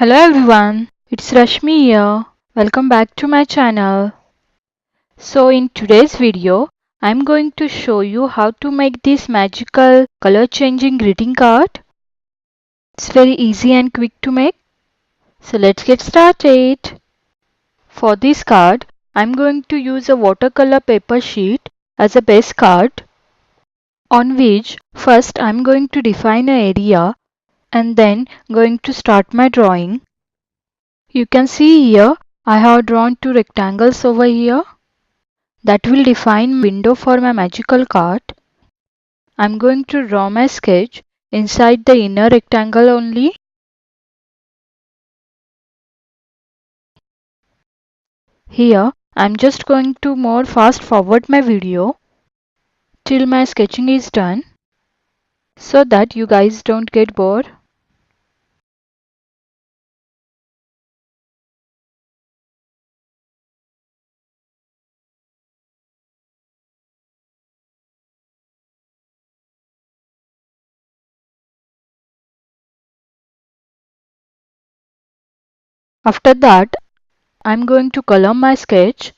Hello everyone, it's Rashmi here. Welcome back to my channel. So in today's video, I'm going to show you how to make this magical color changing greeting card. It's very easy and quick to make. So let's get started. For this card, I'm going to use a watercolor paper sheet as a base card, on which first I'm going to define an area and then going to start my drawing. You can see here I have drawn two rectangles over here that will define window for my magical card. I'm going to draw my sketch inside the inner rectangle only. Here I'm just going to more fast forward my video till my sketching is done so that you guys don't get bored. After that, I'm going to color my sketch.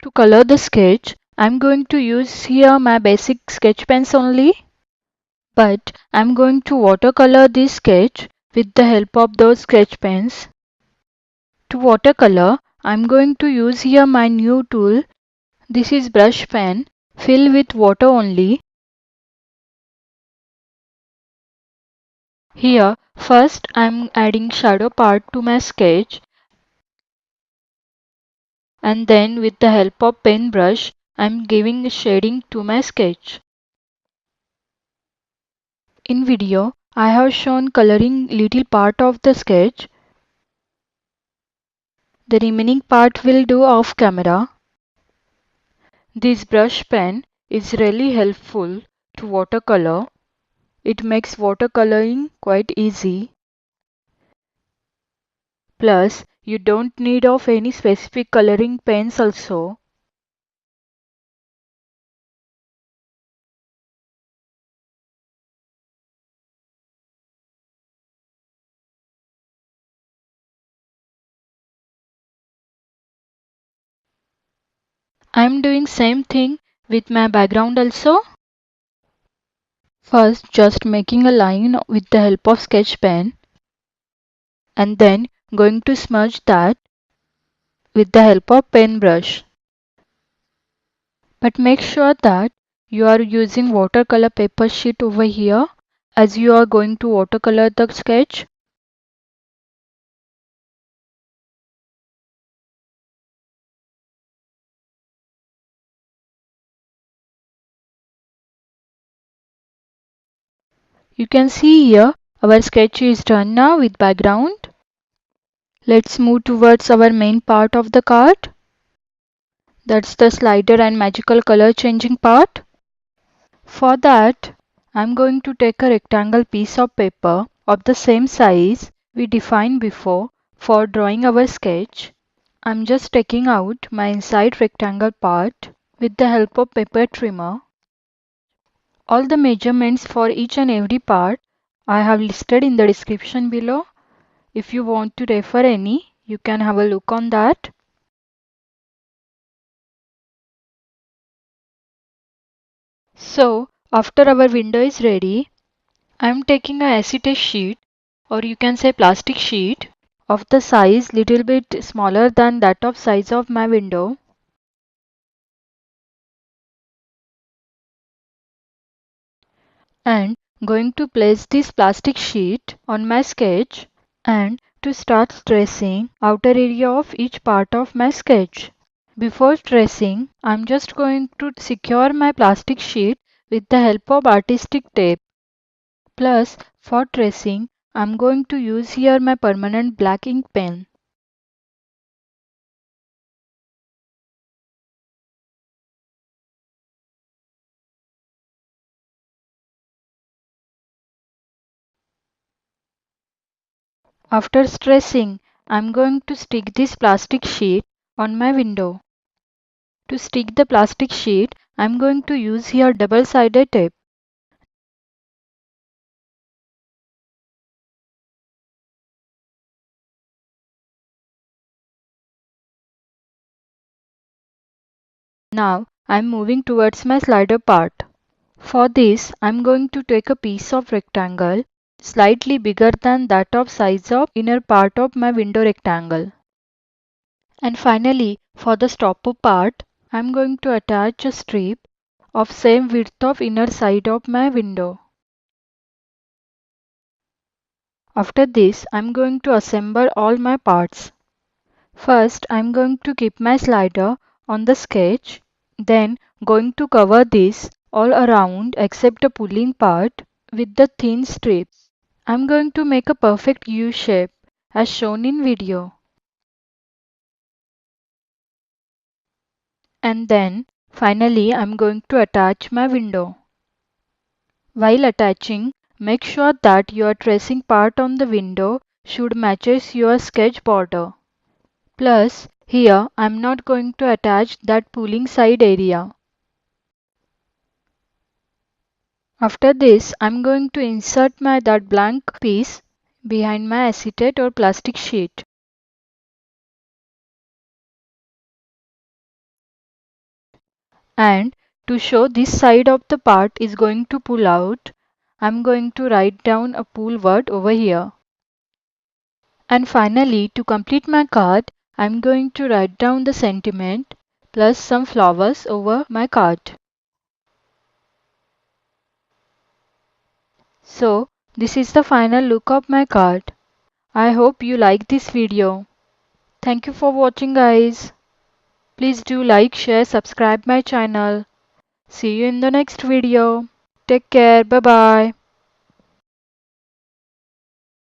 To color the sketch, I'm going to use here my basic sketch pens only. But I'm going to watercolor this sketch with the help of those sketch pens. To watercolor, I'm going to use here my new tool. This is brush pen, fill with water only. Here, first I'm adding shadow part to my sketch, and then with the help of pen brush, I'm giving shading to my sketch. In video, I have shown coloring little part of the sketch. The remaining part will do off camera. This brush pen is really helpful to watercolor. It makes watercoloring quite easy. Plus, you don't need of any specific coloring pens also. I'm doing same thing with my background also. First, just making a line with the help of sketch pen and then going to smudge that with the help of pen brush. But make sure that you are using watercolor paper sheet over here as you are going to watercolor the sketch. You can see here our sketch is done now with background. Let's move towards our main part of the card. That's the slider and magical color changing part. For that, I'm going to take a rectangle piece of paper of the same size we defined before for drawing our sketch. I'm just taking out my inside rectangle part with the help of paper trimmer. All the measurements for each and every part I have listed in the description below. If you want to refer any, you can have a look on that. So, after our window is ready, I am taking a acetate sheet, or you can say plastic sheet of the size little bit smaller than that of size of my window. And going to place this plastic sheet on my sketch and to start tracing outer area of each part of my sketch. Before tracing, I'm just going to secure my plastic sheet with the help of artistic tape. Plus, for tracing, I'm going to use here my permanent black ink pen. After tracing, I'm going to stick this plastic sheet on my window. To stick the plastic sheet, I'm going to use here double-sided tape. Now I'm moving towards my slider part. For this, I'm going to take a piece of rectangle slightly bigger than that of size of inner part of my window rectangle. And finally, for the stopper part, I'm going to attach a strip of same width of inner side of my window. After this, I'm going to assemble all my parts. First, I'm going to keep my slider on the sketch, then going to cover this all around except the pulling part with the thin strips. I'm going to make a perfect U shape as shown in video. And then finally I'm going to attach my window. While attaching, make sure that your tracing part on the window should matches your sketch border. Plus, here I'm not going to attach that pulling side area. After this, I'm going to insert that blank piece behind my acetate or plastic sheet. And to show this side of the part is going to pull out, I'm going to write down a pull word over here. And finally, to complete my card, I'm going to write down the sentiment plus some flowers over my card. So, this is the final look of my card. I hope you like this video. Thank you for watching, guys. Please do like, share, subscribe my channel. See you in the next video. Take care. Bye bye.